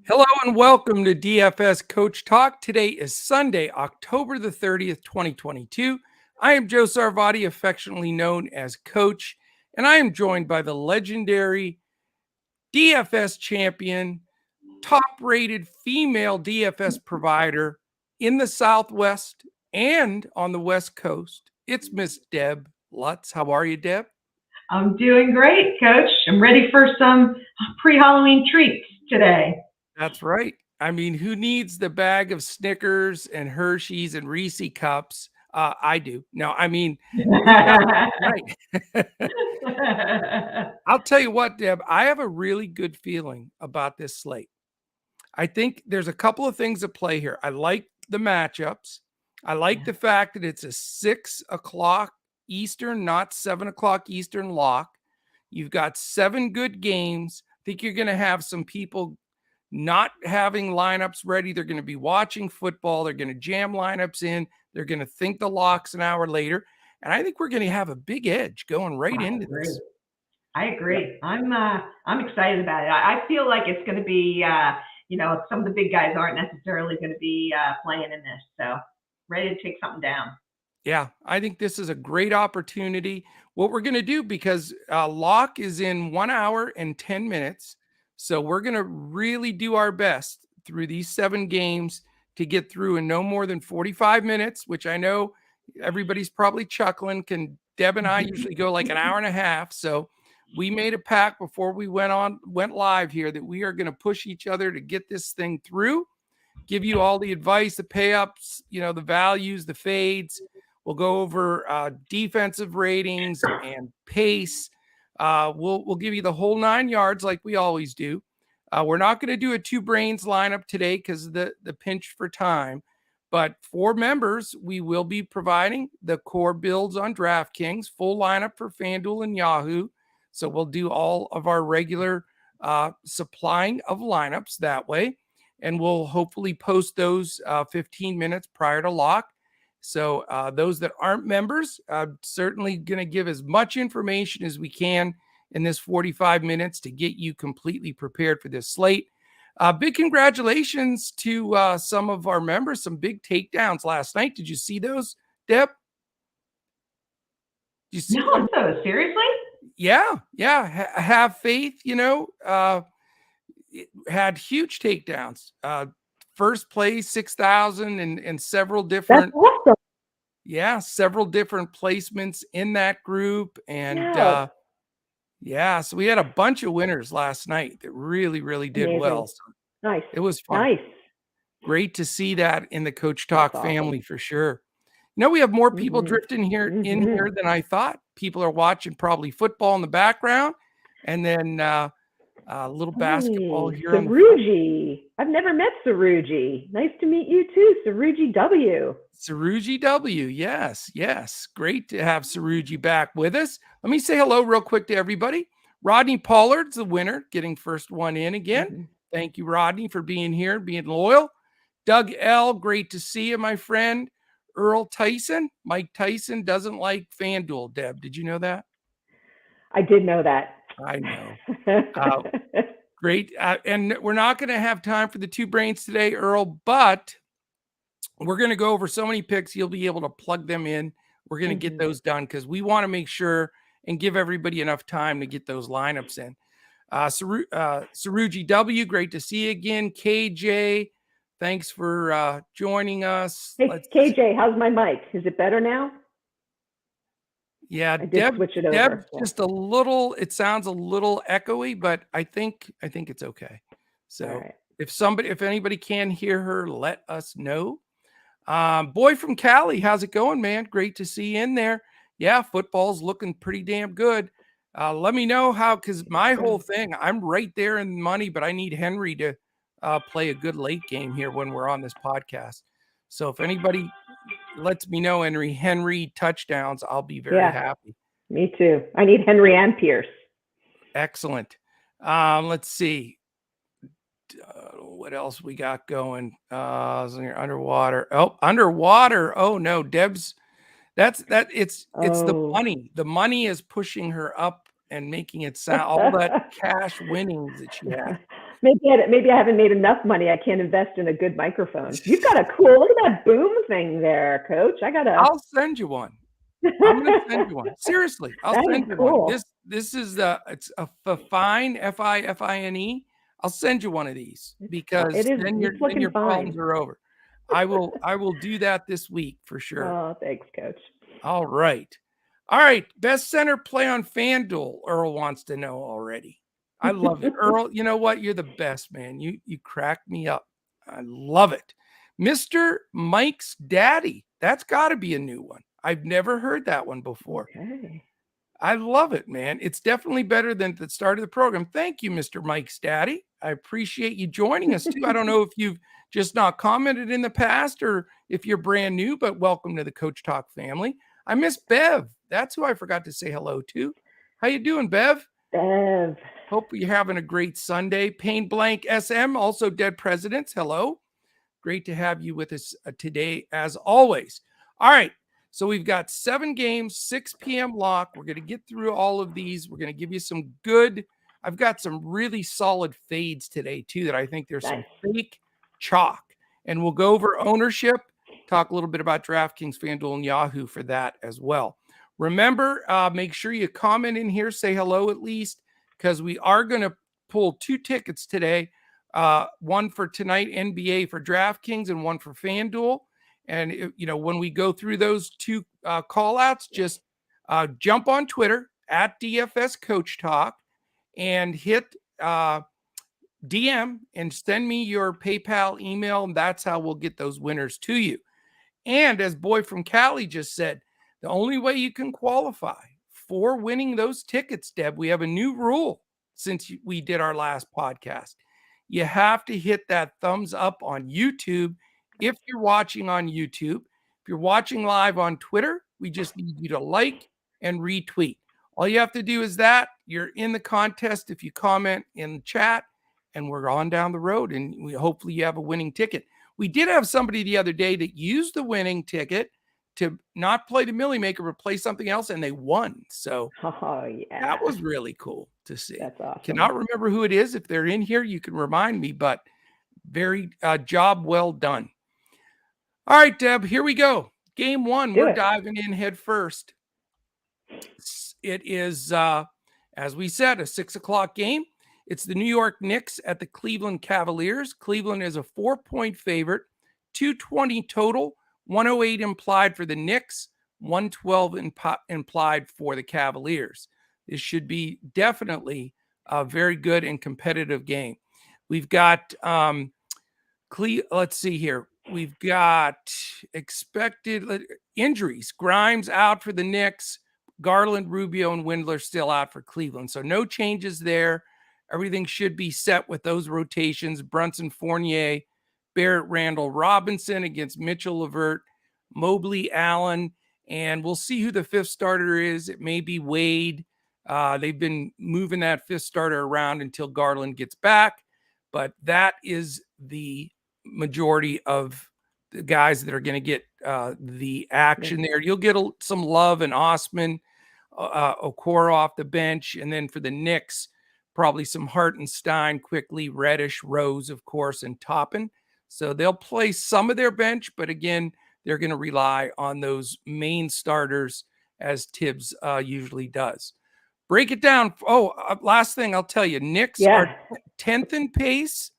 Hello and welcome to DFS Coach Talk. Today is Sunday, October the 30th, 2022. I am Joe Sarvati, affectionately known as Coach, and I am joined by the legendary DFS champion, top-rated female DFS provider in the Southwest and on the West Coast. It's Miss Deb Lutz. How are you, Deb? I'm doing great, Coach. I'm ready for some pre-Halloween treats today. That's right. I mean, who needs the bag of Snickers and Hershey's and Reese cups? I do. No, I mean, right. I'll tell you what, Deb, I have a really good feeling about this slate. I think there's a couple of things at play here. I like the matchups. I like the fact that it's a 6 o'clock Eastern, not 7 o'clock Eastern lock. You've got 7 good games. I think you're going to have some people not having lineups ready. They're going to be watching football. They're going to jam lineups in. They're going to think the lock's an hour later. And I think we're going to have a big edge going right into this. I agree. Yeah. I'm excited about it. I feel like it's going to be, some of the big guys aren't necessarily going to be playing in this. So ready to take something down. Yeah, I think this is a great opportunity. What we're going to do, because lock is in 1 hour and 10 minutes. So we're going to really do our best through these 7 games to get through in no more than 45 minutes, which I know everybody's probably chuckling. Deb and I usually go like an hour and a half. So we made a pact before we went live here that we are going to push each other to get this thing through, give you all the advice, the pay-ups, the values, the fades. We'll go over defensive ratings and pace. We'll give you the whole 9 yards like we always do. We're not going to do a 2 brains lineup today because of the pinch for time. But for members, we will be providing the core builds on Draftkings, full lineup for Fanduel and Yahoo. So we'll do all of our regular supplying of lineups that way. And we'll hopefully post those 15 minutes prior to lock. So those that aren't members, certainly going to give as much information as we can in this 45 minutes to get you completely prepared for this slate. Big congratulations to some of our members, some big takedowns last night. Did you see those, Deb? Did you see those? Seriously? Yeah. Have faith, it had huge takedowns. First place, 6,000 and several different. That's awesome. Yeah, several different placements in that group. And so we had a bunch of winners last night that really, really did Amazing. well. So nice. It was fun. Nice. Great to see that in the Coach Talk That's family awesome. For sure. We have more people drifting here in here than I thought. People are watching probably football in the background, and then a little basketball here. Saruji. I've never met Saruji. Nice to meet you too, Saruji W. Saruji W. Yes. Great to have Saruji back with us. Let me say hello real quick to everybody. Rodney Pollard's the winner, getting first one in again. Thank you, Rodney, for being here, being loyal. Doug L., great to see you, my friend. Earl Tyson. Mike Tyson doesn't like Fanduel, Deb. Did you know that? I did know that. I know. Great. And we're not going to have time for the 2 brains today, Earl, but we're going to go over so many picks, you'll be able to plug them in. We're going to get those done because we want to make sure and give everybody enough time to get those lineups in. Saruji W., great to see you again. KJ, thanks for joining us. Hey, KJ, how's my mic? Is it better now? Yeah, I did switch it over. Deb, just a little. It sounds a little echoey, but I think it's okay. So right. if anybody can hear her, let us know. Boy from Cali, how's it going, man? Great to see you in there. Yeah, football's looking pretty damn good. Let me know how, because my whole thing, I'm right there in money, but I need Henry to play a good late game here when we're on this podcast. So if anybody lets me know Henry touchdowns, I'll be very happy. Me too. I need Henry and Pierce. Excellent. Let's see. What else we got going? Underwater. Oh no, Deb's. It's the money. The money is pushing her up and making it sound all that cash winnings that she had. Maybe I haven't made enough money. I can't invest in a good microphone. You've got a cool, look at that boom thing there, Coach. I'll send you one. I'm going to send you one. Seriously, I'll That send is you cool. one. This is it's a fine, Fine. I'll send you one of these because It is. then It's looking your problems fine. are over. I will do that this week for sure. Oh, thanks, Coach. All right. All right. Best center play on FanDuel. Earl wants to know already. I love it. Earl, you know what? You're the best, man. You crack me up. I love it. Mr. Mike's daddy. That's got to be a new one. I've never heard that one before. Okay. I love it, man. It's definitely better than the start of the program. Thank you, Mr. Mike's daddy. I appreciate you joining us too. I don't know if you've just not commented in the past or if you're brand new, but welcome to the Coach Talk family. I miss Bev. That's who I forgot to say hello to. How you doing, Bev? Bev. Hope you're having a great Sunday. Pain Blank SM, also Dead Presidents. Hello. Great to have you with us today, as always. All right. So we've got 7 games, 6 p.m. lock. We're going to get through all of these. We're going to give you some good. I've got some really solid fades today, too, that I think there's some fake chalk. And we'll go over ownership, talk a little bit about DraftKings, Fanduel, and Yahoo for that as well. Remember, make sure you comment in here, say hello at least, because we are going to pull 2 tickets today. One for tonight, NBA for DraftKings, and one for FanDuel. And, when we go through those 2 call outs, just jump on Twitter at DFS Coach Talk and hit DM and send me your PayPal email. And that's how we'll get those winners to you. And as Boy from Cali just said, the only way you can qualify for winning those tickets, Deb, we have a new rule since we did our last podcast. You have to hit that thumbs up on YouTube if you're watching on YouTube. If you're watching live on Twitter, we just need you to like and retweet. All you have to do is that. You're in the contest if you comment in the chat, and we're on down the road, and hopefully you have a winning ticket. We did have somebody the other day that used the winning ticket to not play the Millie Maker, but play something else, and they won. So that was really cool to see. That's awesome. Cannot remember who it is. If they're in here, you can remind me, but very job well done. All right, Deb, here we go. Game 1, we're diving in head first. It is, as we said, a 6 o'clock game. It's the New York Knicks at the Cleveland Cavaliers. Cleveland is a 4-point favorite, 220 total, 108 implied for the Knicks, 112 implied for the Cavaliers. This should be definitely a very good and competitive game. We've got, let's see here. We've got expected injuries. Grimes out for the Knicks. Garland, Rubio, and Windler still out for Cleveland. So no changes there. Everything should be set with those rotations. Brunson, Fournier, Barrett, Randall, Robinson against Mitchell, Levert, Mobley, Allen. And we'll see who the 5th starter is. It may be Wade. They've been moving that 5th starter around until Garland gets back. But that is the majority of the guys that are going to get the action there. You'll get some Love and Osman, Okoro off the bench. And then for the Knicks, probably some Hartenstein, quickly, Reddish, Rose, of course, and Toppin. So they'll play some of their bench, but again, they're going to rely on those main starters as Tibbs usually does. Break it down. Last thing I'll tell you, Knicks are 10th in pace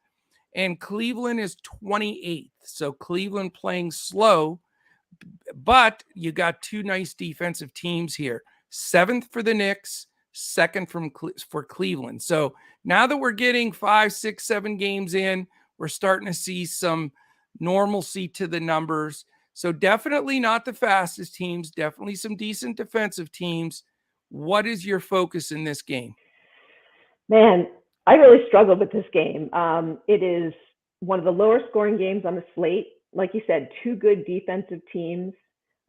and Cleveland is 28th. So Cleveland playing slow, but you got 2 nice defensive teams here. 7th for the Knicks, 2nd for Cleveland. So now that we're getting 5, 6, 7 games in, we're starting to see some normalcy to the numbers. So definitely not the fastest teams, definitely some decent defensive teams. What is your focus in this game? Man, I really struggled with this game. It is one of the lower scoring games on the slate. Like you said, 2 good defensive teams.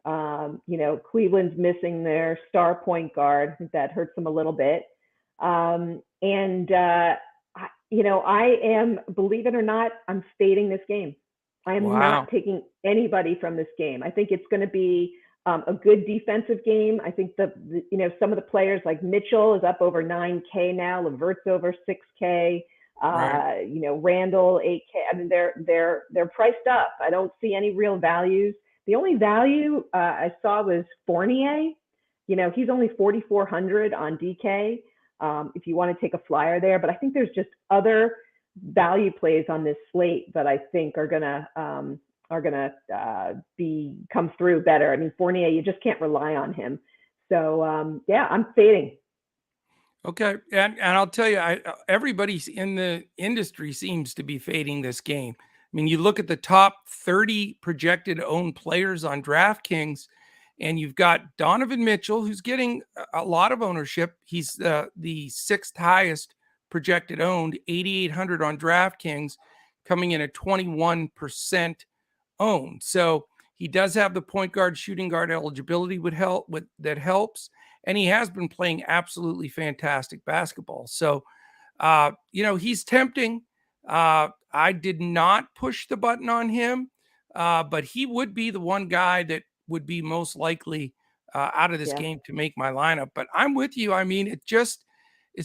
Cleveland's missing their star point guard. I think that hurts them a little bit. I am, believe it or not, I'm fading this game. I am not taking anybody from this game. I think it's going to be a good defensive game. I think some of the players like Mitchell is up over 9K now. Levert's over 6K. Right. Randall 8K. I mean, they're priced up. I don't see any real values. The only value I saw was Fournier. He's only 4,400 on DK. If you want to take a flyer there, but I think there's just other value plays on this slate that I think are gonna come through better. I mean, Fournier, you just can't rely on him. So I'm fading. Okay, and I'll tell you, everybody in the industry seems to be fading this game. I mean, you look at the top 30 projected owned players on DraftKings, and you've got Donovan Mitchell, who's getting a lot of ownership. He's the sixth highest projected owned, 8,800 on DraftKings, coming in at 21% owned. So he does have the point guard, shooting guard eligibility that helps. And he has been playing absolutely fantastic basketball. So, he's tempting. I did not push the button on him, but he would be the one guy that would be most likely out of this game to make my lineup. But I'm with you. I mean, it's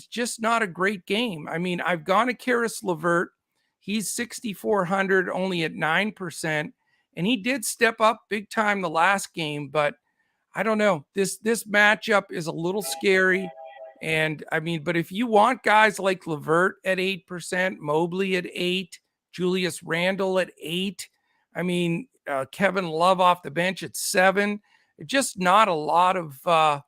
just not a great game. I mean, I've gone to Karis LeVert. He's 6,400, only at 9%. And he did step up big time the last game, but I don't know. This matchup is a little scary. And I mean, but if you want guys like LeVert at 8%, Mobley at 8, Julius Randle at 8, I mean, Kevin Love off the bench at 7, just not a lot of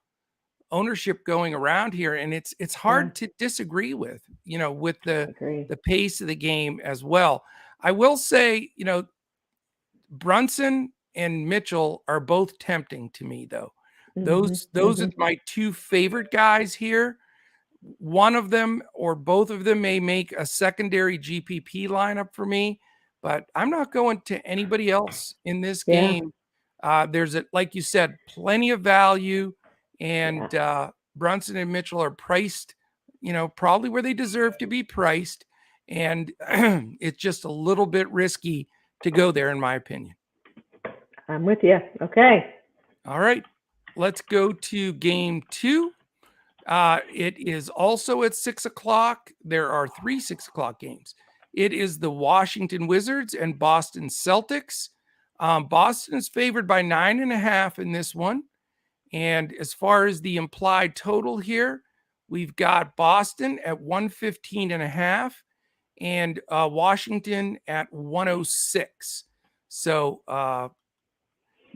ownership going around here. And it's hard to disagree with the pace of the game as well. I will say, Brunson and Mitchell are both tempting to me, though. Those are my two favorite guys here. One of them or both of them may make a secondary GPP lineup for me, but I'm not going to anybody else in this game. There's, like you said, plenty of value, and Brunson and Mitchell are priced, probably where they deserve to be priced, and it's just a little bit risky to go there, in my opinion. I'm with you. Okay. All right. Let's go to game 2. It is also at 6 o'clock. There are 3 6 o'clock games. It is the Washington Wizards and Boston Celtics. Boston is favored by 9.5 in this one. And as far as the implied total here, we've got Boston at 115.5 and Washington at 106. So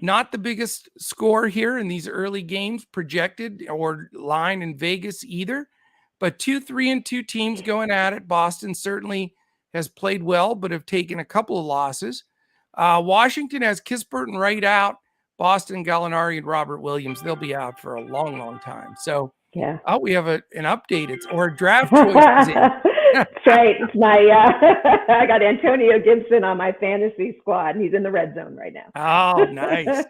not the biggest score here in these early games projected or line in Vegas either, but 2 3-2 teams going at it. Boston certainly has played well, but have taken a couple of losses. Washington has Kispert and Wright out. Boston, Gallinari, and Robert Williams, they'll be out for a long, long time. So we have an update. It's or draft choices in. That's right. It's my I got Antonio Gibson on my fantasy squad, and he's in the red zone right now. Oh, nice.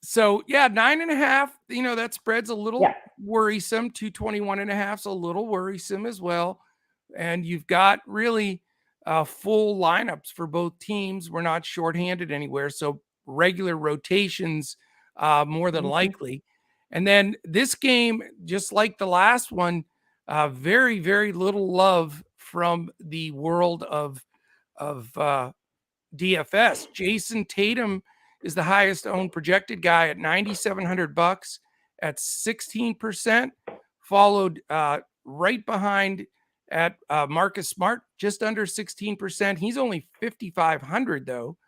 So 9.5. That spread's a little worrisome. 221.5 is a little worrisome as well. And you've got really full lineups for both teams. We're not shorthanded anywhere, so regular rotations more than likely. And then this game, just like the last one. Very, very little love from the world of DFS. Jason Tatum is the highest owned projected guy at $9,700 at 16%, followed right behind at Marcus Smart, just under 16%. He's only 5,500 though,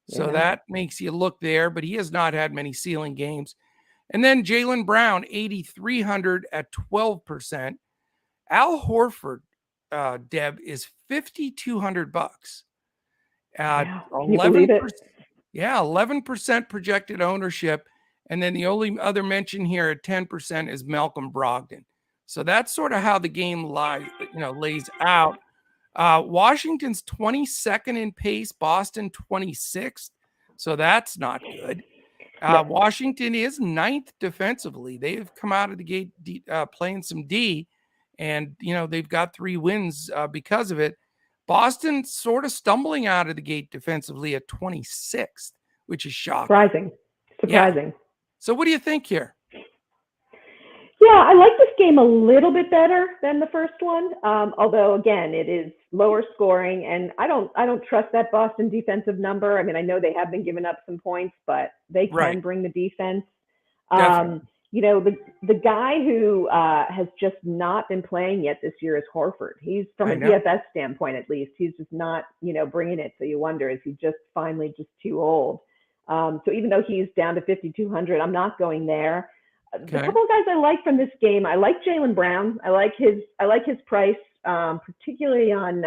so that makes you look there, but he has not had many ceiling games. And then Jaylen Brown, 8,300 at 12%. Al Horford, Deb, is $5,200. 11% projected ownership. And then the only other mention here at 10% is Malcolm Brogdon. So that's sort of how the game lays out. Washington's 22nd in pace, Boston 26th. So that's not good. Washington is 9th defensively. They've come out of the gate playing some D. And, they've got 3 wins because of it. Boston sort of stumbling out of the gate defensively at 26th, which is shocking. Surprising. Yeah. So what do you think here? Yeah, I like this game a little bit better than the first one. Although again, it is lower scoring, and I don't trust that Boston defensive number. I mean, I know they have been giving up some points, but they Right. can bring the defense. Definitely. You know, the guy who has just not been playing yet this year is Horford. He's from a DFS standpoint, at least, he's just not, you know, bringing it. So you wonder, is he just finally just too old? So even though he's down to 5,200, I'm not going there. The couple of guys I like from this game, I like Jaylen Brown. I like his price, particularly on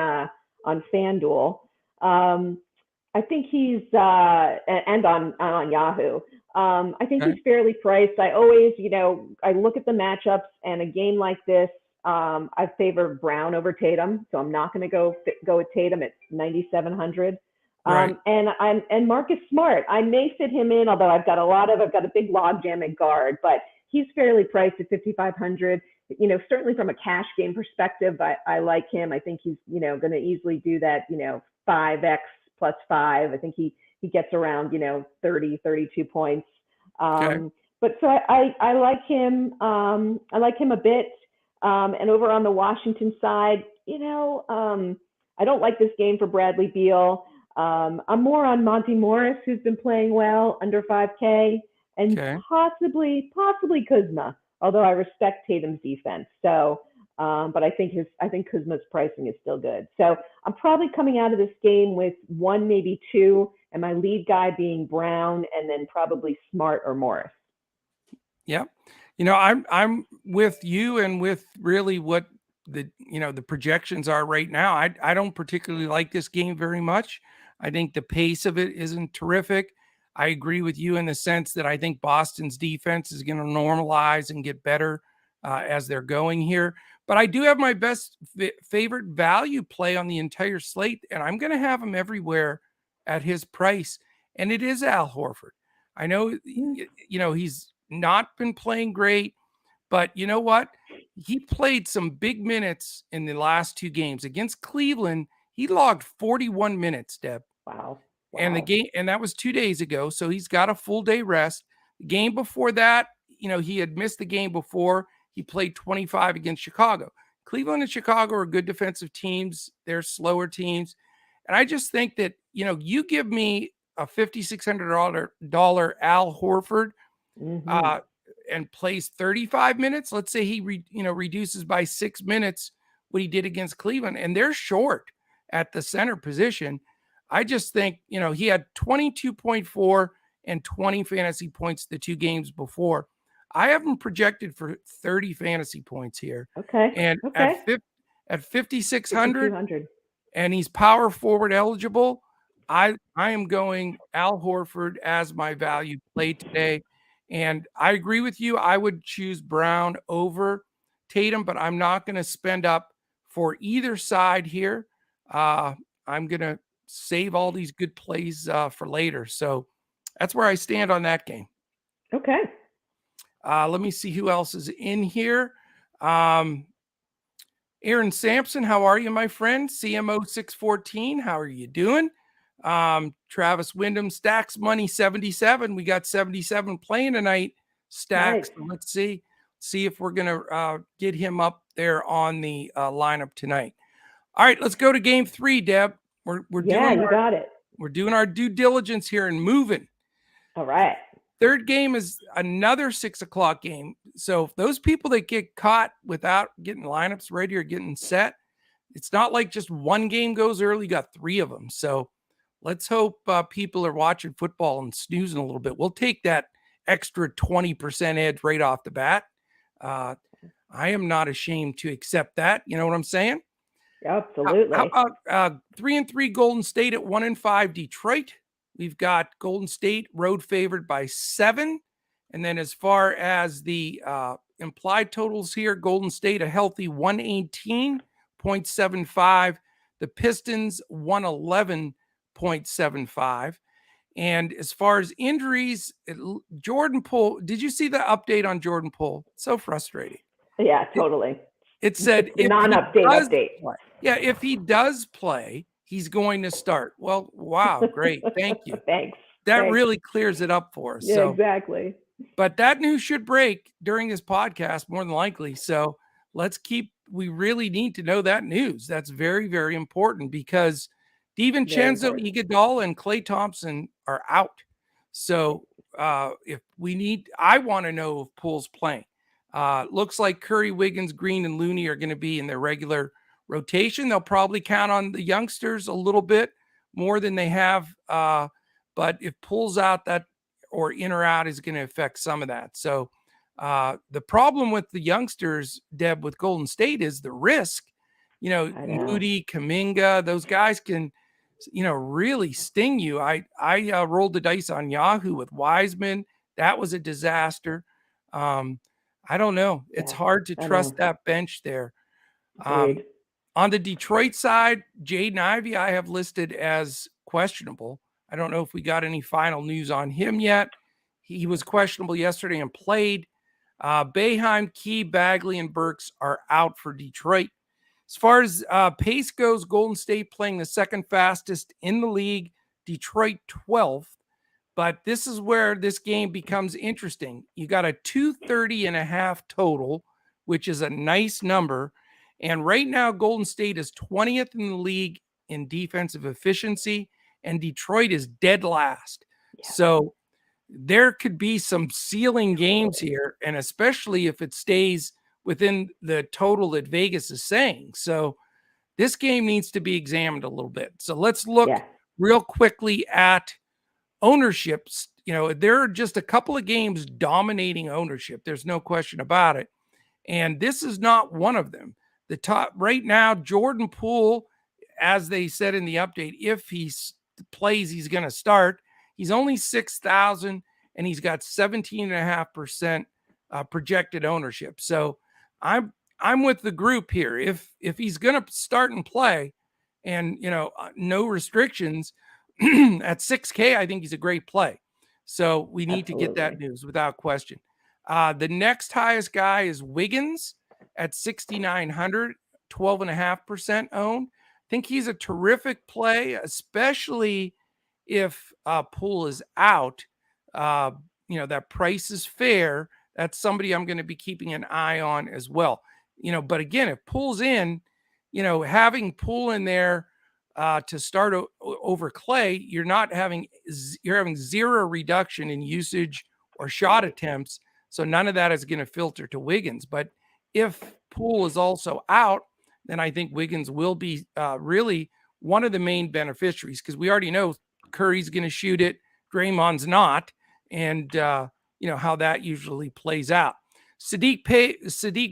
Fanduel. I think he's and on Yahoo. I think he's fairly priced. I always, you know, I look at the matchups, and a game like this, I favor Brown over Tatum, so I'm not going to go with Tatum at 9,700. And Marcus Smart, I may fit him in, although I've got a big logjam at guard, but he's fairly priced at 5,500. You know, certainly from a cash game perspective, I like him. I think he's, you know, going to easily do that, you know, 5x plus 5. I think he gets around, you know, 30, 32 points. But so I like him. I like him a bit. And over on the Washington side, you know, I don't like this game for Bradley Beal. I'm more on Monty Morris, who's been playing well under 5K, and possibly Kuzma, although I respect Tatum's defense. So, but I think Kuzma's pricing is still good. So I'm probably coming out of this game with one, maybe two, and my lead guy being Brown, and then probably Smart or Morris. Yeah. You know, I'm with you and with really what the projections are right now. I don't particularly like this game very much. I think the pace of it isn't terrific. I agree with you in the sense that I think Boston's defense is going to normalize and get better as they're going here. But I do have my best favorite value play on the entire slate, and I'm going to have him everywhere at his price, and it is Al Horford. I know, you know, he's not been playing great, but you know what? He played some big minutes in the last two games. Against Cleveland, he logged 41 minutes, Deb. Wow. And the game, and that was 2 days ago. So he's got a full day rest. The game before that, you know, he had missed the game before. He played 25 against Chicago. Cleveland and Chicago are good defensive teams. They're slower teams. And I just think that, you know, you give me a $5,600 Al Horford and plays 35 minutes. Let's say he reduces by 6 minutes what he did against Cleveland, and they're short at the center position. I just think, you know, he had 22.4 and 20 fantasy points the two games before. I have him projected for 30 fantasy points here. And at 5,600, and he's power forward eligible, I am going Al Horford as my value play today. And I agree with you. I would choose Brown over Tatum, but I'm not going to spend up for either side here. I'm going to save all these good plays for later. So that's where I stand on that game. Okay. Let me see who else is in here. Aaron Sampson, how are you, my friend? CMO 614, how are you doing? Travis Wyndham, Stacks Money 77. We got 77 playing tonight. Stacks. Nice. Let's see if we're gonna get him up there on the lineup tonight. All right, let's go to game 3, Deb. We're got it. We're doing our due diligence here and moving. All right. Third game is another 6 o'clock game. So if those people that get caught without getting lineups ready or getting set, it's not like just one game goes early. You got 3 of them. So let's hope people are watching football and snoozing a little bit. We'll take that extra 20% edge right off the bat. I am not ashamed to accept that. You know what I'm saying? Absolutely. How about 3-3 Golden State at 1-5 Detroit? We've got Golden State road favored by 7. And then as far as the implied totals here, Golden State a healthy 118.75. The Pistons 111.75. And as far as injuries, Jordan Poole, did you see the update on Jordan Poole? So frustrating. Yeah, totally. It said update. Yeah, if he does play, he's going to start. Well, wow, great. Thank you. Thanks. That really clears it up for us. Yeah, so, exactly. But that news should break during this podcast, more than likely. So we really need to know that news. That's very, very important because DiVincenzo, Iguodala, and Klay Thompson are out. So I want to know if Poole's playing. Looks like Curry, Wiggins, Green, and Looney are going to be in their regular rotation. They'll probably count on the youngsters a little bit more than they have. But if Poole's out, that or in or out is going to affect some of that. So the problem with the youngsters, Deb, with Golden State is the risk. Moody, Kuminga, those guys can, really sting you. I rolled the dice on Yahoo with Wiseman. That was a disaster. I don't know. It's hard to trust that bench there. On the Detroit side, Jaden Ivey, I have listed as questionable. I don't know if we got any final news on him yet. He was questionable yesterday and played. Boeheim, Key, Bagley, and Burks are out for Detroit. As far as pace goes, Golden State playing the second fastest in the league, Detroit 12th. But this is where this game becomes interesting. You got a 230.5 total, which is a nice number. And right now, Golden State is 20th in the league in defensive efficiency, and Detroit is dead last. Yeah. So there could be some ceiling games here, and especially if it stays within the total that Vegas is saying. So this game needs to be examined a little bit. So let's look real quickly at ownerships. There are just a couple of games dominating ownership. There's no question about it. And this is not one of them. The top right now, Jordan Poole, as they said in the update, if he plays, he's going to start. He's only 6,000 and he's got 17.5% projected ownership. So I'm with the group here. If he's going to start and play and, no restrictions at 6K, I think he's a great play. So we need to get that news without question. The next highest guy is Wiggins at 6,900, 12.5% owned. I think he's a terrific play, especially if Poole is out. That price is fair. That's somebody I'm going to be keeping an eye on as well. But again, if Poole's in, having Poole in there to start over Klay, you're having zero reduction in usage or shot attempts. So none of that is going to filter to Wiggins. But if Poole is also out, then I think Wiggins will be really one of the main beneficiaries, because we already know Curry's going to shoot it, Draymond's not, and how that usually plays out. Sadiq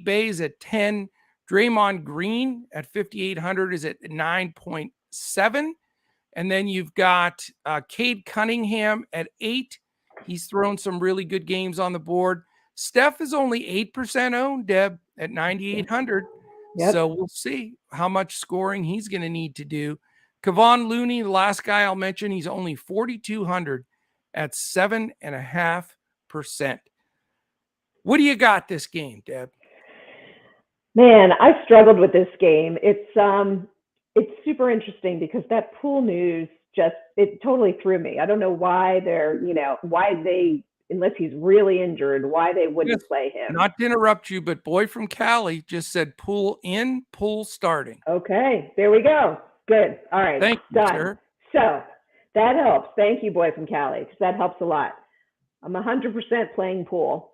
Bey is at 10. Draymond Green at 5,800 is at 9.7. And then you've got Cade Cunningham at 8. He's thrown some really good games on the board. Steph is only 8% owned, Deb, at 9,800. Yep. So we'll see how much scoring he's going to need to do. Kevon Looney, the last guy I'll mention, he's only 4,200 at 7.5%. What do you got this game, Deb? Man, I struggled with this game. It's super interesting because that Poole news it totally threw me. I don't know why unless he's really injured, why they wouldn't play him. Not to interrupt you, but Boy from Cali just said Poole in, Poole starting. Okay, there we go. Good. All right. Thank you, sir. So that helps. Thank you, Boy from Cali, because that helps a lot. I'm 100% playing Poole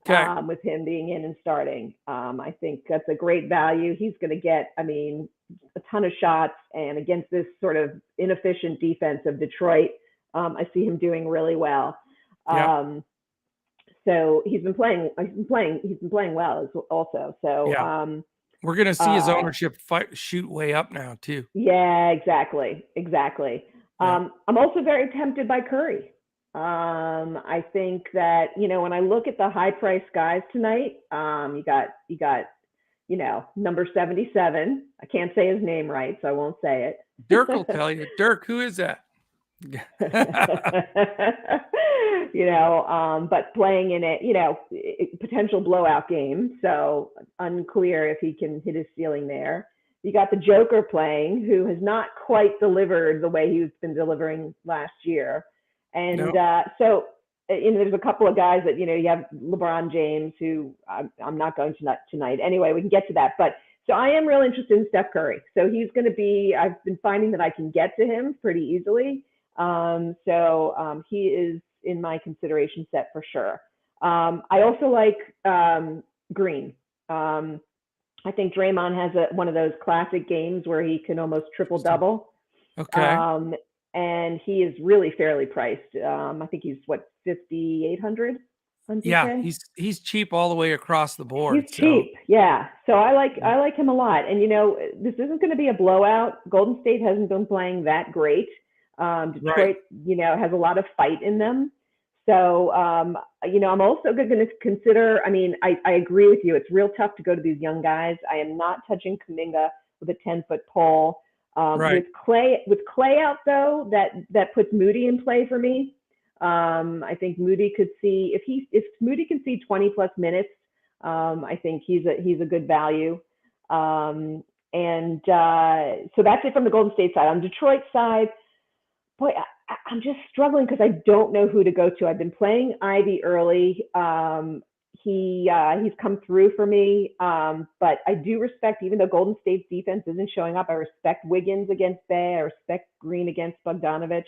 with him being in and starting. I think that's a great value. He's going to get, a ton of shots, and against this sort of inefficient defense of Detroit, I see him doing really well. So he's been playing well also. So we're going to see his ownership shoot way up now too. Yeah, exactly. Yeah. I'm also very tempted by Curry. I think that, when I look at the high price guys tonight, you got, number 77. I can't say his name right, so I won't say it. Dirk will tell you. Dirk, who is that? But playing in it, potential blowout game. So unclear if he can hit his ceiling there. You got the Joker playing, who has not quite delivered the way he's been delivering last year. And so there's a couple of guys that, you have LeBron James, who I'm not going to tonight. Anyway, we can get to that. But so I am real interested in Steph Curry. So he's going to be, I've been finding that I can get to him pretty easily. He is in my consideration set for sure. I also like Green. I think Draymond has one of those classic games where he can almost triple double. Okay. And he is really fairly priced. I think he's 5,800 on DK. Yeah, he's cheap all the way across the board. He's cheap. Yeah. So I like him a lot. And this isn't going to be a blowout. Golden State hasn't been playing that great. Detroit, has a lot of fight in them. So, I'm also going to consider, I agree with you. It's real tough to go to these young guys. I am not touching Kuminga with a 10-foot pole. Right. With Clay out though, that puts Moody in play for me. I think Moody could see, if Moody can see 20 plus minutes, I think he's a good value. So that's it from the Golden State side. On Detroit side, boy, I'm just struggling because I don't know who to go to. I've been playing Ivy early. He's come through for me. But I do respect, even though Golden State's defense isn't showing up, I respect Wiggins against Bay. I respect Green against Bogdanovich.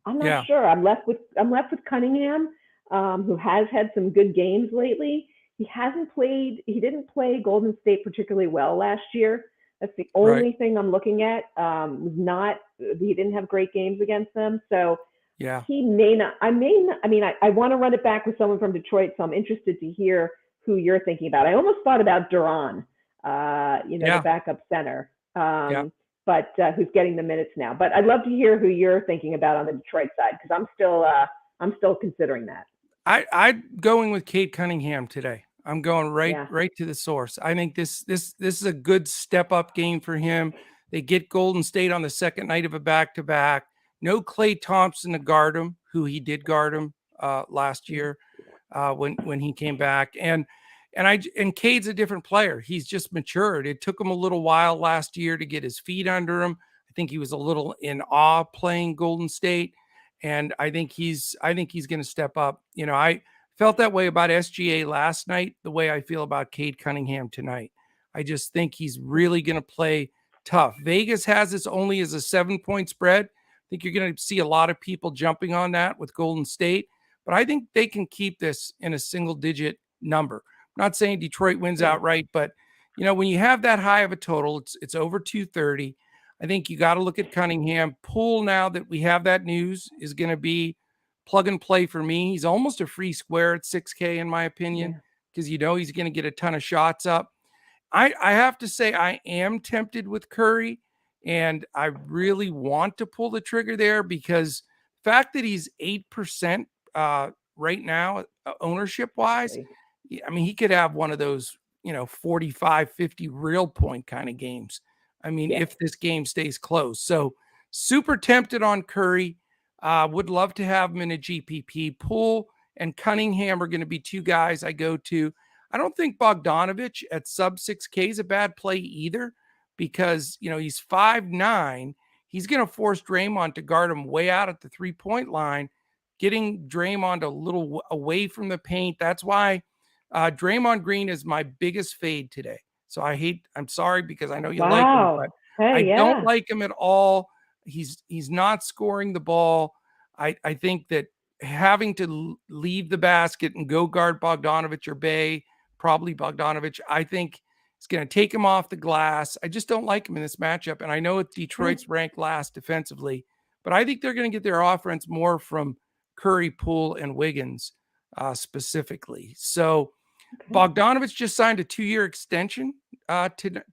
I'm not sure. I'm left with Cunningham, who has had some good games lately. He didn't play Golden State particularly well last year. That's the only thing I'm looking at. He didn't have great games against them. So he may not, I want to run it back with someone from Detroit. So I'm interested to hear who you're thinking about. I almost thought about Duran, the backup center, but who's getting the minutes now. But I'd love to hear who you're thinking about on the Detroit side, because I'm still considering that. I'm going with Cade Cunningham today. I'm going right to the source. I think this is a good step up game for him. They get Golden State on the second night of a back-to-back. No Klay Thompson to guard him, who he did guard him last year when he came back. And Cade's a different player. He's just matured. It took him a little while last year to get his feet under him. I think he was a little in awe playing Golden State, and I think he's going to step up. I felt that way about SGA last night, the way I feel about Cade Cunningham tonight. I just think he's really going to play tough. Vegas has this only as a 7-point spread. I think you're going to see a lot of people jumping on that with Golden State, but I think they can keep this in a single-digit number. I'm not saying Detroit wins outright, but when you have that high of a total, it's over 230. I think you got to look at Cunningham. Poole, now that we have that news, is going to be plug and play for me. He's almost a free square at 6K in my opinion, because he's going to get a ton of shots up. I have to say I am tempted with Curry, and I really want to pull the trigger there, because the fact that he's 8% right now ownership wise, he could have one of those 45, 50 real point kind of games. If this game stays close. So super tempted on Curry. Would love to have him in a GPP. Poole and Cunningham are going to be two guys I go to. I don't think Bogdanovich at sub 6K is a bad play either, because, he's 5'9". He's going to force Draymond to guard him way out at the 3-point line, getting Draymond a little away from the paint. That's why Draymond Green is my biggest fade today. So I'm sorry, because I know you like him, but I don't like him at all. He's not scoring the ball. I think that having to leave the basket and go guard Bogdanovich or Bay, probably Bogdanovich, I think it's going to take him off the glass. I just don't like him in this matchup. And I know Detroit's ranked last defensively, but I think they're going to get their offense more from Curry, Poole, and Wiggins specifically. So Bogdanovich just signed a 2-year extension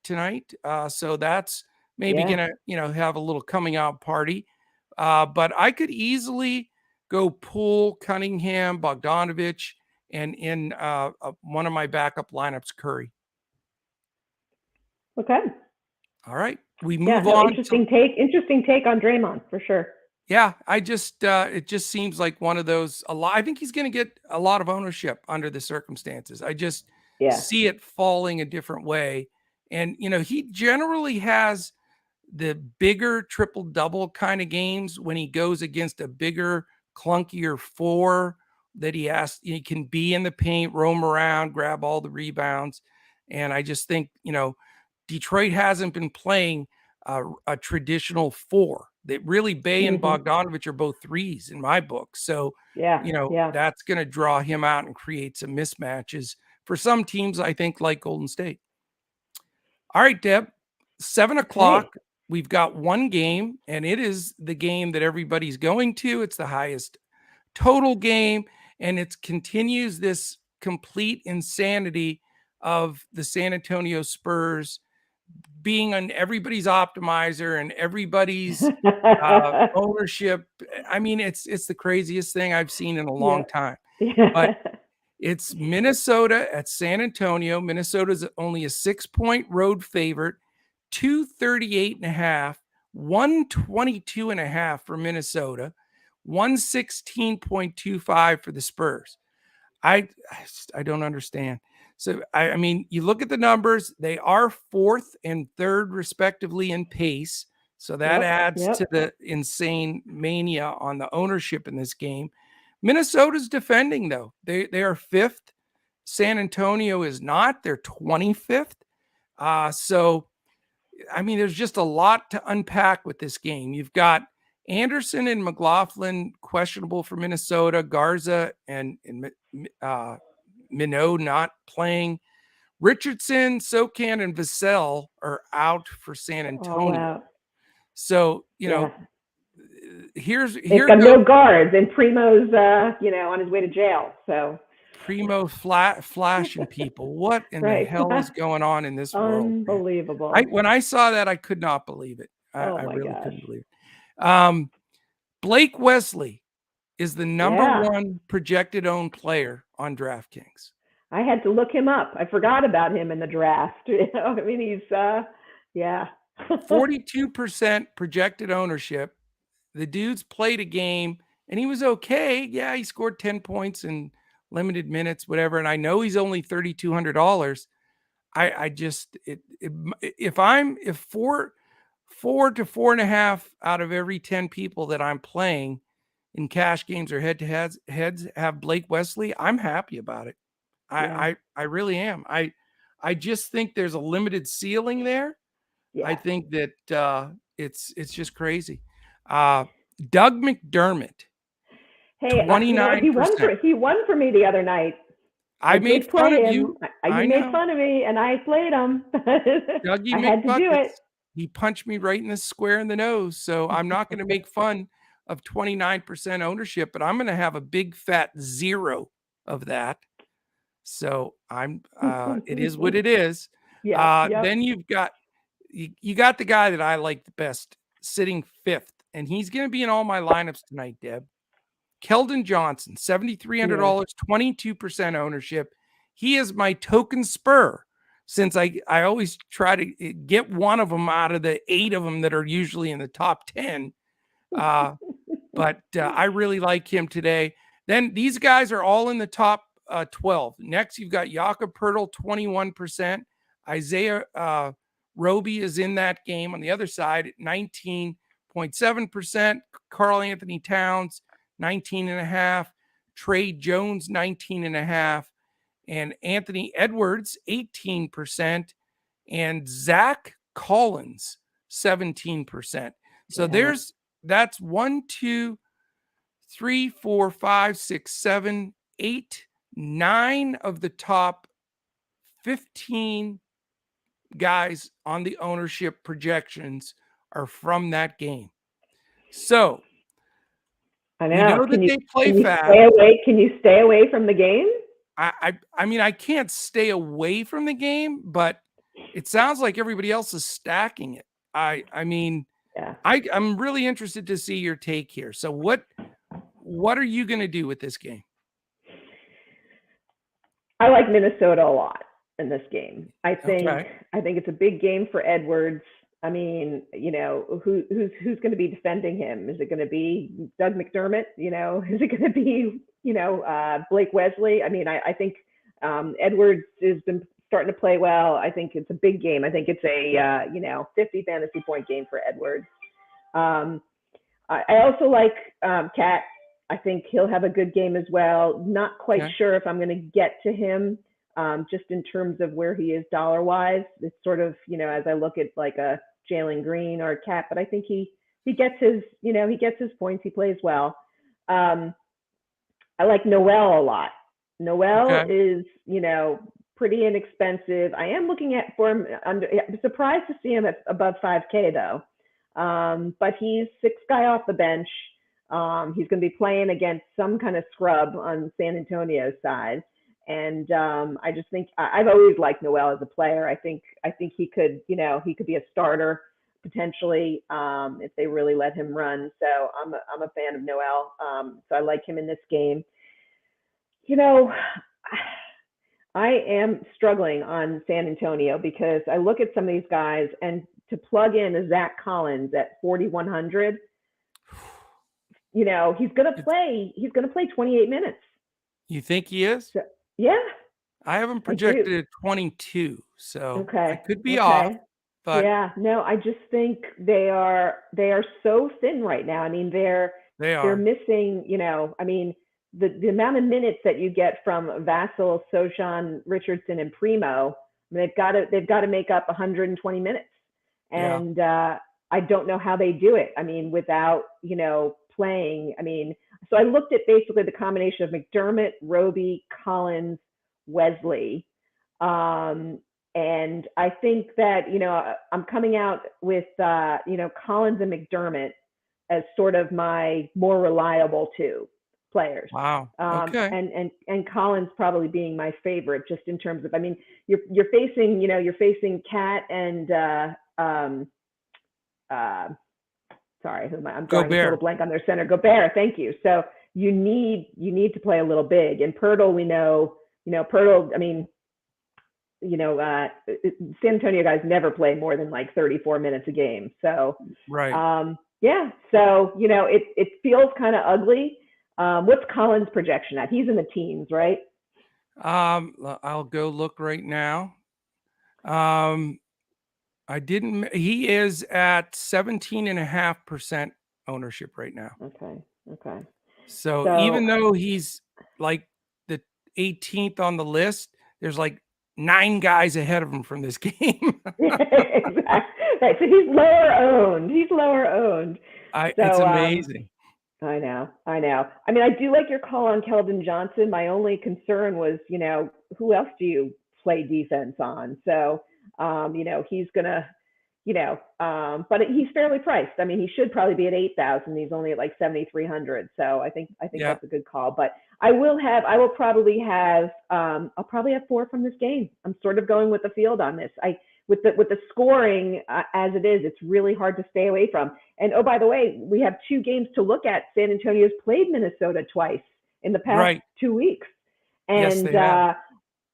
tonight. So that's maybe going to, have a little coming out party. But I could easily go Poole, Cunningham, Bogdanovich, and in one of my backup lineups, Curry. Okay. All right. We move on. Interesting take on Draymond for sure. Yeah, I just it just seems like one of those. I think he's going to get a lot of ownership under the circumstances. I just see it falling a different way, and he generally has the bigger triple double kind of games when he goes against a bigger, clunkier 4 that he can be in the paint, roam around, grab all the rebounds. And I just think, Detroit hasn't been playing a traditional four. That really Bay and Bogdanovich are both threes in my book. So, yeah. that's going to draw him out and create some mismatches for some teams, I think, like Golden State. All right, Deb, 7:00. Okay. We've got one game, and it is the game that everybody's going to. It's the highest total game, and it continues this complete insanity of the San Antonio Spurs being on everybody's optimizer and everybody's ownership. I mean, it's the craziest thing I've seen in a long time. But it's Minnesota at San Antonio. Minnesota's only a 6-point road favorite, 238.5, 122.5 for Minnesota, 116.25 for the Spurs. I don't understand. So, I mean, you look at the numbers, they are 4th and 3rd respectively in pace. So that adds to the insane mania on the ownership in this game. Minnesota's defending, though. They are 5th. San Antonio is not. They're 25th. So, I mean, there's just a lot to unpack with this game. You've got Anderson and McLaughlin questionable for Minnesota. Garza and Minot not playing. Richardson, Sokan, and Vassell are out for San Antonio. So, here's got no guards, and Primo's on his way to jail. So Primo flashing people. What in the hell is going on in this world? Unbelievable. When I saw that, I could not believe it. I really couldn't believe it. Blake Wesley is the number one projected owned player on DraftKings. I had to look him up. I forgot about him in the draft. I mean, he's 42% projected ownership. The dude's played a game and he was okay. Yeah, he scored 10 points in limited minutes, whatever. And I know he's only $3,200. If 4 to 4.5 out of every 10 people that I'm playing in cash games or heads have Blake Wesley, I'm happy about it. I really am. I just think there's a limited ceiling there. Yeah. I think that it's just crazy. Doug McDermott. Hey, 29%. He won for me the other night. I made fun of you. You made fun of me, and I played him. Dougie I had to do it. He punched me right in the square in the nose. So I'm not going to make fun of 29% ownership, but I'm going to have a big fat 0 of that. So it is what it is. Then you've got you got the guy that I like the best sitting 5th, and he's going to be in all my lineups tonight, Deb. Keldon Johnson, $7,300, 22% ownership. He is my token Spur, since I always try to get one of them out of the 8 of them that are usually in the top 10. But I really like him today. Then these guys are all in the top 12. Next, you've got Jakob Poeltl, 21%. Isaiah Roby is in that game on the other side at 19.7%. Karl Anthony Towns, 19.5%. Trey Jones, 19.5%. And Anthony Edwards, 18%. And Zach Collins, 17%. So that's 1, 2, 3, 4, 5, 6, 7, 8, 9 of the top 15 guys on the ownership projections are from that game. So I know. they play fast. Can you stay away from the game? I mean, I can't stay away from the game, but it sounds like everybody else is stacking it. I'm really interested to see your take here. So what are you going to do with this game? I like Minnesota a lot in this game. I think it's a big game for Edwards. I mean, who's going to be defending him? Is it going to be Doug McDermott? Is it going to be Blake Wesley? I mean, I think Edwards has been starting to play well. I think it's a big game. I think it's a 50 fantasy point game for Edwards. I also like Cat I think he'll have a good game as well. Not quite sure if I'm going to get to him just in terms of where he is dollar-wise. It's sort of, as I look at like a Jalen Green or a Cat, but I think he gets his, he gets his points. He plays well. I like Noel a lot. Noel is, pretty inexpensive. I am looking at for him I'm surprised to see him at above 5K though. But he's sixth guy off the bench. He's going to be playing against some kind of scrub on San Antonio's side. And I just think I've always liked Noel as a player. I think he could, he could be a starter potentially if they really let him run. So I'm a fan of Noel. So I like him in this game. I am struggling on San Antonio because I look at some of these guys, and to plug in a Zach Collins at 4,100, he's going to play 28 minutes. You think he is? So, yeah. I have him projected at 22, so I could be off. But yeah, no, I just think they are so thin right now. I mean, they're missing, the amount of minutes that you get from Vassell, Sochan, Richardson, and Primo, they've got to make up 120 minutes. And I don't know how they do it. I mean, without, playing. I mean, so I looked at basically the combination of McDermott, Roby, Collins, Wesley. And I think that, I'm coming out with, Collins and McDermott as sort of my more reliable two players. Wow. Okay. And Collins probably being my favorite, just in terms of, I mean, you're facing Cat and sorry, I'm drawing a total blank on their center. Gobert, thank you. So you need to play a little big. And Pirtle, we know, Pirtle, I mean, San Antonio guys never play more than like 34 minutes a game. So right. So it feels kind of ugly. What's Collins' projection at? He's in the teens, right? I'll go look right now. He is at 17.5% ownership right now. Okay. So even though he's like the 18th on the list, there's like 9 guys ahead of him from this game. Exactly. Right. So he's lower owned. It's amazing. I know. I mean, I do like your call on Keldon Johnson. My only concern was, who else do you play defense on? So, he's gonna, but he's fairly priced. I mean, he should probably be at 8,000. He's only at like 7,300. So I think that's a good call. But I'll probably have 4 from this game. I'm sort of going with the field on this. With the scoring as it is, it's really hard to stay away from. And oh, by the way, we have 2 games to look at. San Antonio's played Minnesota twice in the past 2 weeks, and yes,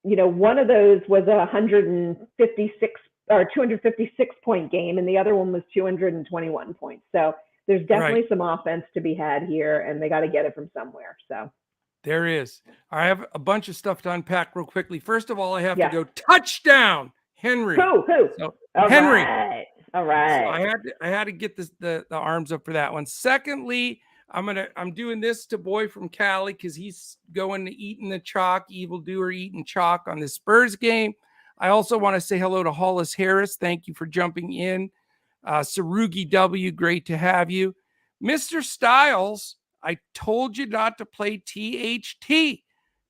one of those was a 156 or 256 point game, and the other one was 221 points. So there's definitely some offense to be had here, and they got to get it from somewhere. So there is. I have a bunch of stuff to unpack real quickly. First of all, I have to go touchdown. Henry. Who? So, All Henry. Right. All right. So I had to get the arms up for that one. Secondly, I'm doing this to boy from Cali because he's going to eating the chalk, evildoer eating chalk on the Spurs game. I also want to say hello to Hollis Harris. Thank you for jumping in. Sarugi W, great to have you. Mr. Styles, I told you not to play THT.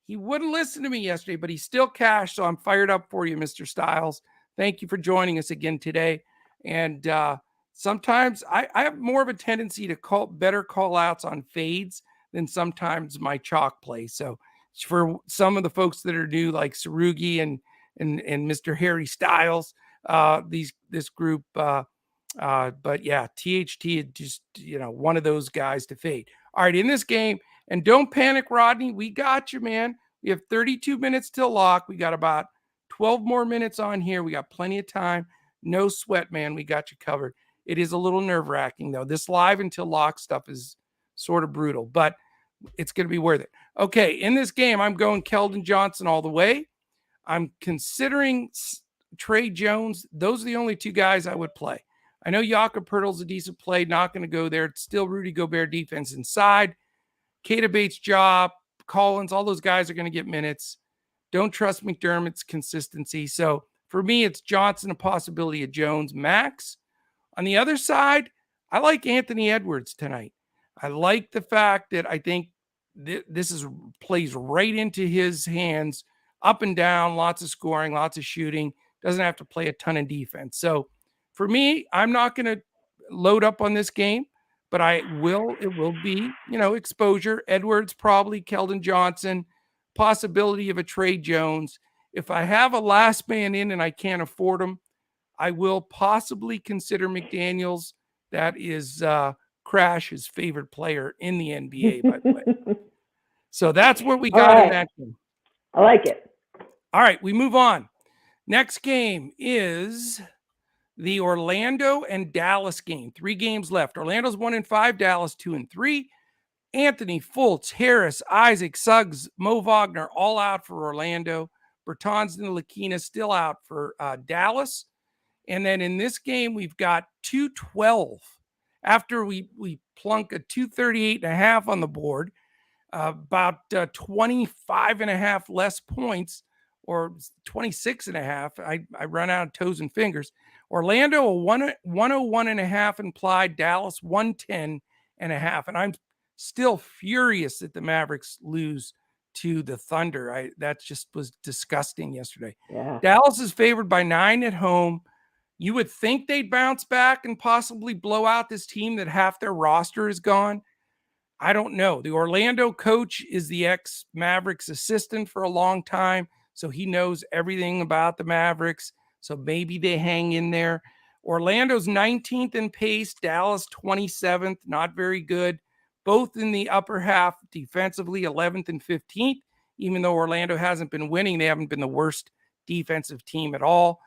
He wouldn't listen to me yesterday, but he's still cashed, so I'm fired up for you, Mr. Styles. Thank you for joining us again today. And sometimes I have more of a tendency to call outs on fades than sometimes my chalk play. So for some of the folks that are new, like Sarugi and Mr. Harry Styles, this group, but yeah, THT is just, one of those guys to fade. All right, in this game, and don't panic, Rodney. We got you, man. We have 32 minutes till lock. We got about 12 more minutes on here. We got plenty of time. No sweat, man. We got you covered. It is a little nerve-wracking, though. This live until lock stuff is sort of brutal, but it's going to be worth it. Okay, in this game, I'm going Keldon Johnson all the way. I'm considering Trey Jones. Those are the only 2 guys I would play. I know Jakob Poeltl's a decent play. Not going to go there. It's still Rudy Gobert defense inside. Keita Bates-Jaw, Collins, all those guys are going to get minutes. Don't trust McDermott's consistency. So for me, it's Johnson, a possibility of Jones, Max. On the other side, I like Anthony Edwards tonight. I like the fact that I think this plays right into his hands, up and down, lots of scoring, lots of shooting, doesn't have to play a ton of defense. So for me, I'm not going to load up on this game, but it will be, exposure. Edwards, probably Keldon Johnson, possibility of a Trey Jones. If I have a last man in and I can't afford him, I will possibly consider McDaniels. That is Crash, his favorite player in the NBA, by the way. So that's what we got in that game. I like it. All right, we move on. Next game is the Orlando and Dallas game. 3 games left. Orlando's 1-5, Dallas 2-3. Anthony, Fultz, Harris, Isaac, Suggs, Mo Wagner, all out for Orlando. Bertans and Lakina still out for Dallas. And then in this game, we've got 212. After we plunk a 238.5 on the board, about 25.5 less points, or 26.5. I run out of toes and fingers. Orlando, a 101.5 implied, Dallas 110.5. And I'm still furious that the Mavericks lose to the Thunder. That just was disgusting yesterday. Yeah. Dallas is favored by 9 at home. You would think they'd bounce back and possibly blow out this team that half their roster is gone. I don't know. The Orlando coach is the ex-Mavericks assistant for a long time, so he knows everything about the Mavericks. So maybe they hang in there. Orlando's 19th in pace, Dallas 27th, not very good. Both in the upper half defensively, 11th and 15th. Even though Orlando hasn't been winning, they haven't been the worst defensive team at all.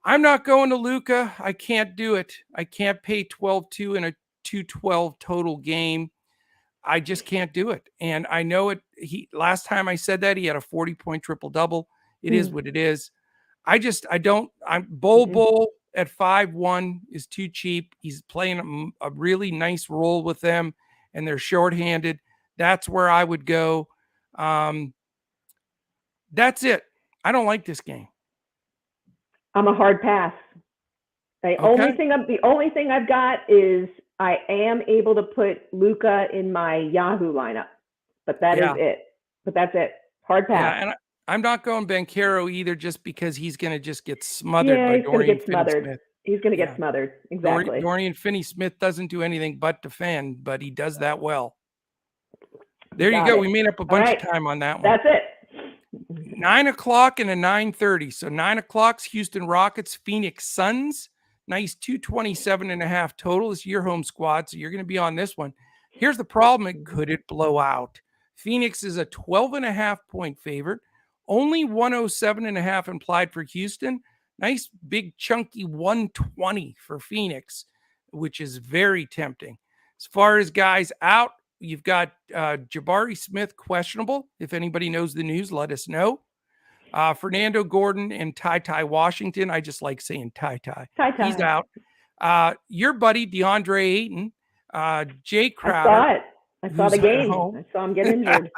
I'm not going to Luka. I can't do it. I can't pay 12-2 in a 212 total game. I just can't do it. And I know it. Last time I said that, he had a 40-point triple-double. It is what it is. I'm Bull at 5-1 is too cheap. He's playing a really nice role with them, and they're shorthanded. That's where I would go. That's it. I don't like this game. I'm a hard pass. The only thing I've got is I am able to put Luka in my Yahoo lineup, but that is it. But that's it. Hard pass. Yeah, and I'm not going Banchero either, just because he's going to just get smothered by Dorian Finney-Smith. He's going to get smothered. Exactly. Dorian Finney-Smith doesn't do anything but defend, but he does that well. There you go. We made up a bunch of time on that one. That's it. 9 o'clock and a 9:30. So 9 o'clock's Houston Rockets, Phoenix Suns. Nice 227.5 total. It's your home squad, so you're going to be on this one. Here's the problem. Could it blow out? Phoenix is a 12.5 point favorite. Only 107.5 implied for Houston. Nice big chunky 120 for Phoenix, which is very tempting. As far as guys out, you've got Jabari Smith questionable. If anybody knows the news, let us know. Fernando Gordon and Ty Washington. I just like saying Ty. He's out. Your buddy DeAndre Ayton, Jay Crowder. I saw the game. I saw him get injured.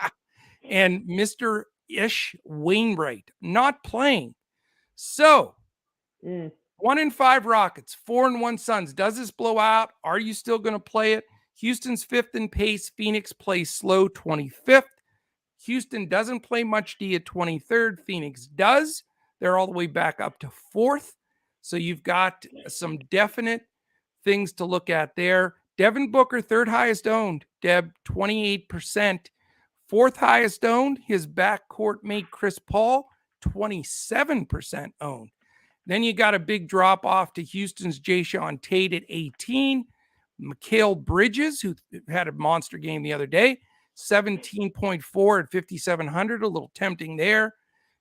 And Mr. Ish Wainwright not playing. So 1-5 Rockets, 4-1 Suns. Does this blow out? Are you still going to play it? Houston's 5th in pace. Phoenix plays slow, 25th. Houston doesn't play much D at 23rd. Phoenix does. They're all the way back up to 4th. So you've got some definite things to look at there. Devin Booker, 3rd highest owned. Deb, 28%. 4th highest owned, his backcourt mate Chris Paul, 27% owned. Then you got a big drop off to Houston's Jayshawn Tate at 18. Mikal Bridges, who had a monster game the other day, 17.4 at 5,700, a little tempting there.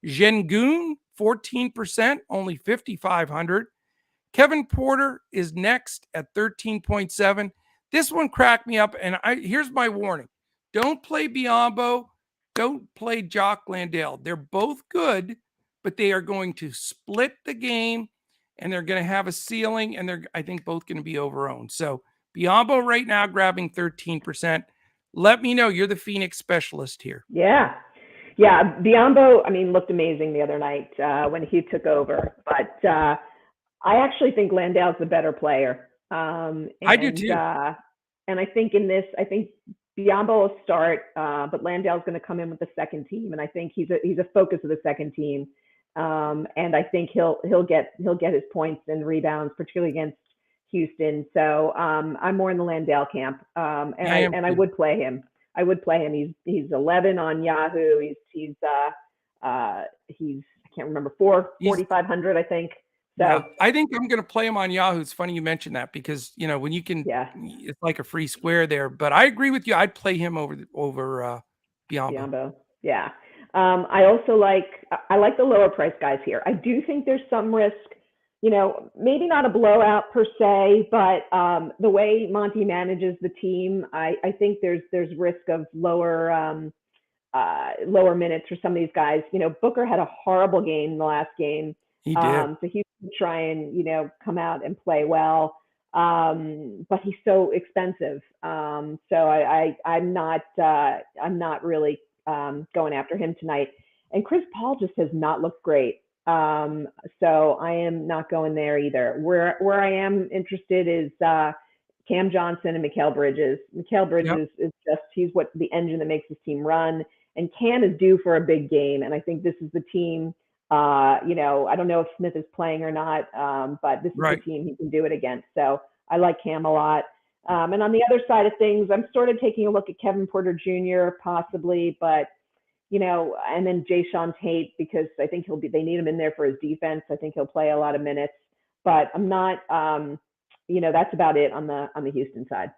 Şengün, 14%, only 5,500. Kevin Porter is next at 13.7. This one cracked me up, and here's my warning. Don't play Biyombo. Don't play Jock Landale. They're both good, but they are going to split the game, and they're going to have a ceiling, and they're, I think, both going to be over-owned. So Biyombo right now grabbing 13%. Let me know. You're the Phoenix specialist here. Yeah. Yeah. Biombo, I mean, looked amazing the other night when he took over. But I actually think Landale's the better player. I do too. And I think in this, I think Biombo will start, but Landale's going to come in with the second team, and I think he's a focus of the second team. And I think he'll get his points and rebounds, particularly against Houston. So I'm more in the Landale camp, and I would play him. I would play him. He's 11 on Yahoo. He's I can't remember 4,500 I think. So yeah, I think I'm going to play him on Yahoo. It's funny you mentioned that because, when you can, it's like a free square there. But I agree with you. I'd play him over Biombo. Yeah. I also like the lower price guys here. I do think there's some risk, maybe not a blowout per se, but the way Monty manages the team, I think there's risk of lower minutes for some of these guys. Booker had a horrible game in the last game. He did. So he's going to try and, come out and play well. But he's so expensive. So I'm not really going after him tonight. And Chris Paul just has not looked great. So I am not going there either. Where I am interested is Cam Johnson and Mikal Bridges. Mikal Bridges is just, he's what the engine that makes his team run. And Cam is due for a big game. And I think this is the team. I don't know if Smith is playing or not, but this is the team he can do it against. So I like Cam a lot. And on the other side of things, I'm sort of taking a look at Kevin Porter Jr. possibly, but and then Jayshawn Tate, because I think they need him in there for his defense. I think he'll play a lot of minutes, but I'm not, that's about it on the Houston side.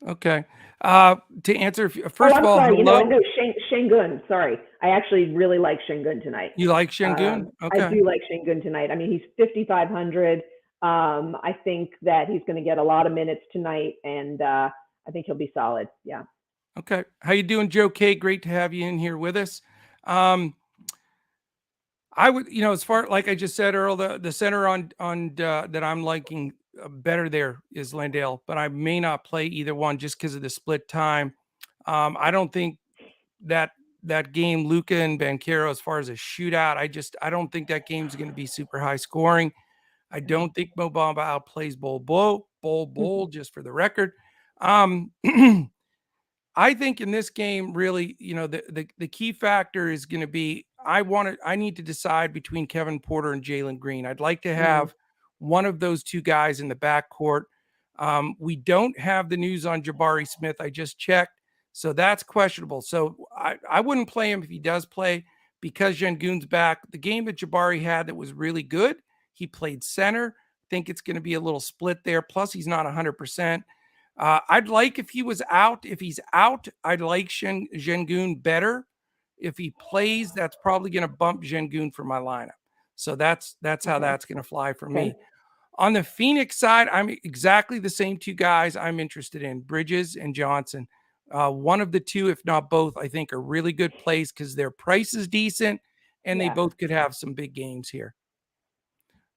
Okay. To answer, first of all, Şengün. Sorry. I actually really like Şengün tonight. You like Şengün? Okay. I do like Şengün tonight. I mean, he's 5,500. I think that he's going to get a lot of minutes tonight, and I think he'll be solid. Yeah. Okay. How you doing, Joe K? Great to have you in here with us. I would, as far, like I just said, Earl, the center on that I'm liking better there is Landale, but I may not play either one just because of the split time. I don't think that game, Luka and Banchero, as far as a shootout, I don't think that game's going to be super high scoring. I don't think Mo Bamba outplays Bol, just for the record. I think in this game, really, the key factor is going to be, I need to decide between Kevin Porter and Jalen Green. I'd like to have one of those two guys in the backcourt. We don't have the news on Jabari Smith. I just checked. So that's questionable. So I wouldn't play him if he does play, because Şengün's back. The game that Jabari had that was really good, he played center. I think it's going to be a little split there. Plus, he's not 100%. I'd like if he was out. If he's out, I'd like Şengün better. If he plays, that's probably going to bump Şengün for my lineup. So that's how that's going to fly for me. On the Phoenix side, I'm exactly the same two guys I'm interested in, Bridges and Johnson. One of the two, if not both, I think are really good plays because their price is decent and they both could have some big games here.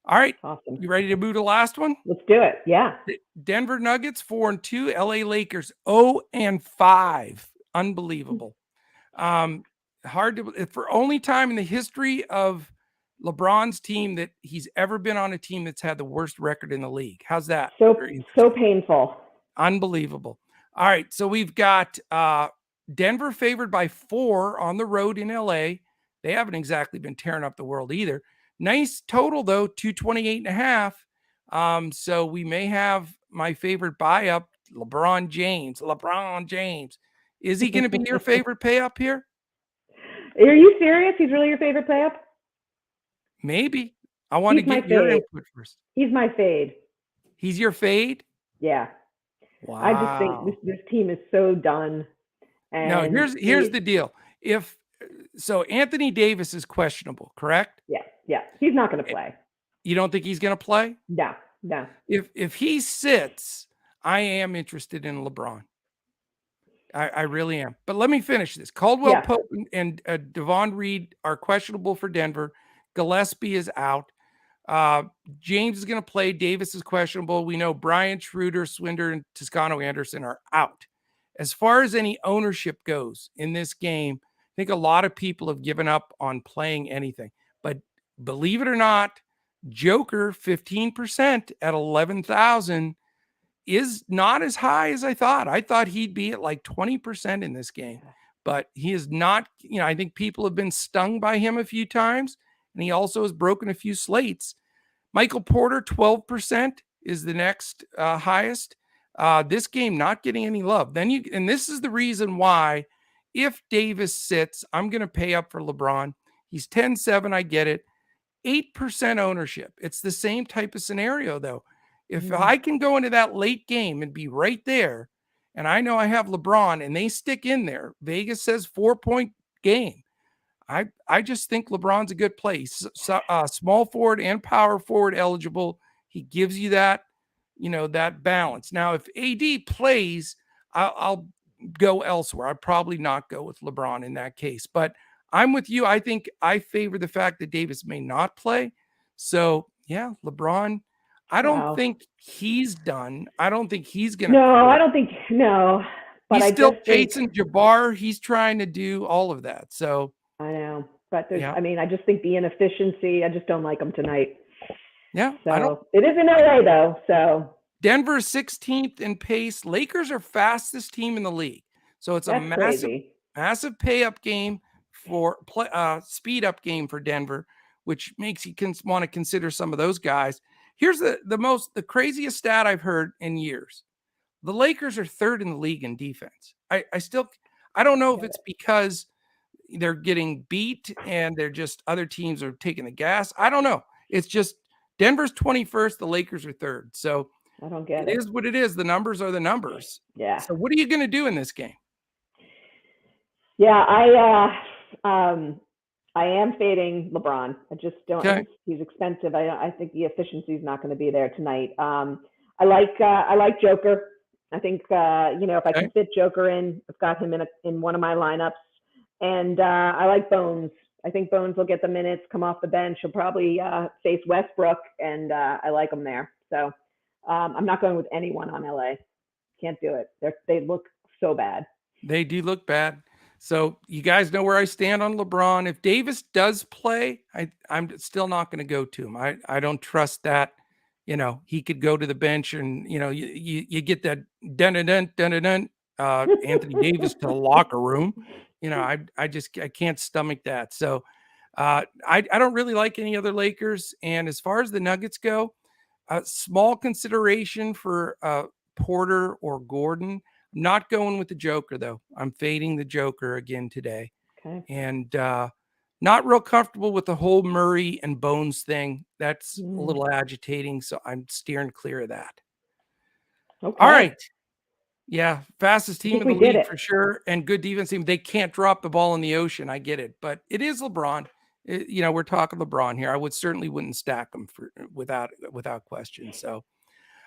All right. Awesome. You ready to move to the last one? Let's do it. Yeah. Denver Nuggets 4-2, LA Lakers 0-5. Unbelievable. Hard to, for only time in the history of LeBron's team that he's ever been on a team that's had the worst record in the league. How's that? So painful. Unbelievable. All right. So we've got Denver favored by 4 on the road in LA. They haven't exactly been tearing up the world either. Nice total, though, 228.5. So we may have my favorite buy up, LeBron James. Is he going to be your favorite pay up here? Are you serious? He's really your favorite pay up? Maybe. I want to get your input first. He's my fade. He's your fade? Yeah. Wow. I just think this team is so done. And no, here's the deal. So Anthony Davis is questionable, correct? Yeah. He's not going to play. You don't think he's going to play? No. If he sits, I am interested in LeBron. I really am. But let me finish this. Caldwell Pope and Devon Reed are questionable for Denver. Gillespie is out. James is going to play. Davis is questionable. We know Bryant, Schroeder, Swinder, and Toscano Anderson are out. As far as any ownership goes in this game, I think a lot of people have given up on playing anything. But believe it or not, Joker 15% at 11,000 is not as high as I thought. I thought he'd be at like 20% in this game, but he is not. I think people have been stung by him a few times, and he also has broken a few slates. Michael Porter, 12% is the next highest. This game not getting any love. And this is the reason why, if Davis sits, I'm going to pay up for LeBron. He's 10-7. I get it. 8% ownership. It's the same type of scenario, though. If I can go into that late game and be right there, and I know I have LeBron and they stick in there, Vegas says 4-point game. I just think LeBron's a good play. Small forward and power forward eligible. He gives you that, that balance. Now, if AD plays, I'll go elsewhere. I'd probably not go with LeBron in that case. But I'm with you. I think I favor the fact that Davis may not play. So, yeah, LeBron, I don't think he's done. I don't think he's going to. No, I don't think, no. But he's still Jason Jabbar. He's trying to do all of that. So. I know. But there's, I just think the inefficiency, I just don't like them tonight. Yeah. So it is in LA though. So Denver 16th in pace. Lakers are fastest team in the league. So it's a massive pay up game for speed up game for Denver, which makes you want to consider some of those guys. Here's the craziest stat I've heard in years. The Lakers are third in the league in defense. I don't know if it's because they're getting beat and they're just other teams are taking the gas. I don't know. It's just Denver's 21st. The Lakers are third. So I don't get it. It is what it is. The numbers are the numbers. Yeah. So what are you going to do in this game? Yeah, I am fading LeBron. I just don't. Okay. He's expensive. I think the efficiency is not going to be there tonight. I like Joker. I think if I can fit Joker in, I've got him in one of my lineups. And I like Bones. I think Bones will get the minutes, come off the bench. He'll probably face Westbrook, and I like him there. So I'm not going with anyone on LA. Can't do it. They look so bad. They do look bad. So you guys know where I stand on LeBron. If Davis does play, I'm still not going to go to him. I don't trust that. He could go to the bench and, you get that dun-dun-dun, Anthony Davis to the locker room. I can't stomach that. So I don't really like any other Lakers. And as far as the Nuggets go, small consideration for Porter or Gordon. I'm not going with the Joker, though. I'm fading the Joker again today. Okay. And not real comfortable with the whole Murray and Bones thing. That's a little agitating. So I'm steering clear of that. Okay. All right. Yeah, fastest team in the league for sure, and good defense team. They can't drop the ball in the ocean. I get it, but it is LeBron. We're talking LeBron here. I wouldn't stack them without question. So,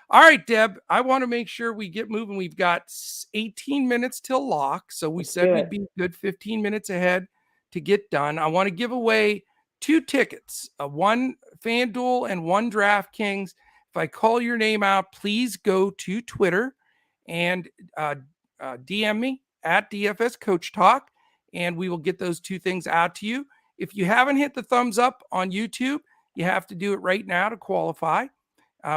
all right, Deb, I want to make sure we get moving. We've got 18 minutes till lock, so we said we'd be good 15 minutes ahead to get done. I want to give away 2 tickets, one FanDuel and one Draftkings. If I call your name out, please go to Twitter and DM me at DFS Coach Talk, and we will get those 2 things out to you. If you haven't hit the thumbs up on YouTube, you have to do it right now to qualify.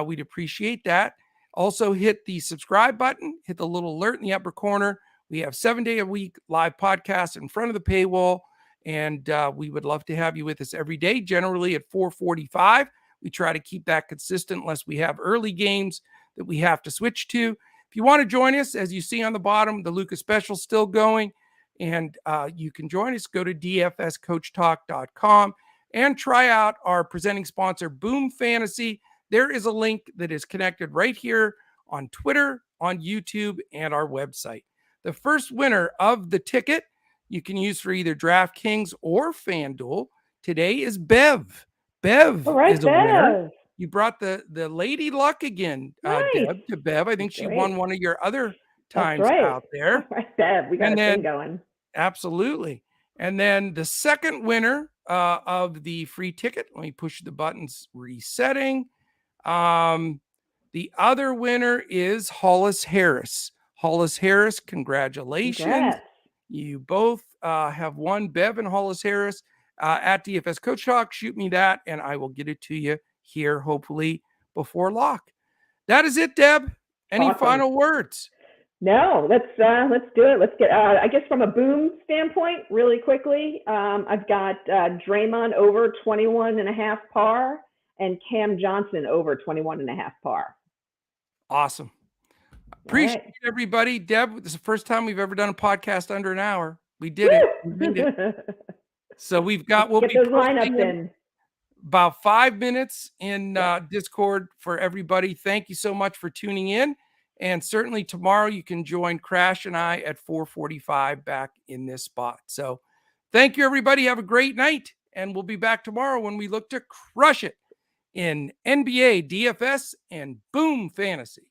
We'd appreciate that. Also, hit the subscribe button, hit the little alert in the upper corner. We have 7-day-a-week live podcasts in front of the paywall, and we would love to have you with us every day, generally at 4:45. We try to keep that consistent unless we have early games that we have to switch to. If you want to join us, as you see on the bottom, the Lucas special is still going, and you can join us. Go to dfscoachtalk.com and try out our presenting sponsor, Boom Fantasy. There is a link that is connected right here on Twitter, on YouTube, and our website. The first winner of the ticket you can use for either DraftKings or FanDuel today is Bev. Bev is a winner. You brought the lady luck again, Deb, to Bev. I think she won one of your other times out there. All right, Bev, we got a thing going. Absolutely. And then the second winner of the free ticket, let me push the buttons, resetting. The other winner is Hollis Harris. Hollis Harris, congratulations. Congrats. You both have won. Bev and Hollis Harris at DFS Coach Talk. Shoot me that, and I will get it to you here, hopefully, before lock. That is it, Deb. Any Awesome. final words? No, let's do it. Let's get, I guess from a boom standpoint, really quickly, I've got Draymond over 21.5 par and Cam Johnson over 21.5 par. Awesome. Appreciate everybody. Deb, this is the first time we've ever done a podcast under an hour. We did it. We did it. So we'll get be those lineups in. About 5 minutes in Discord for everybody. Thank you so much for tuning in. And certainly tomorrow you can join Crash and I at 4:45 back in this spot. So thank you, everybody. Have a great night. And we'll be back tomorrow when we look to crush it in NBA, DFS, and Boom Fantasy.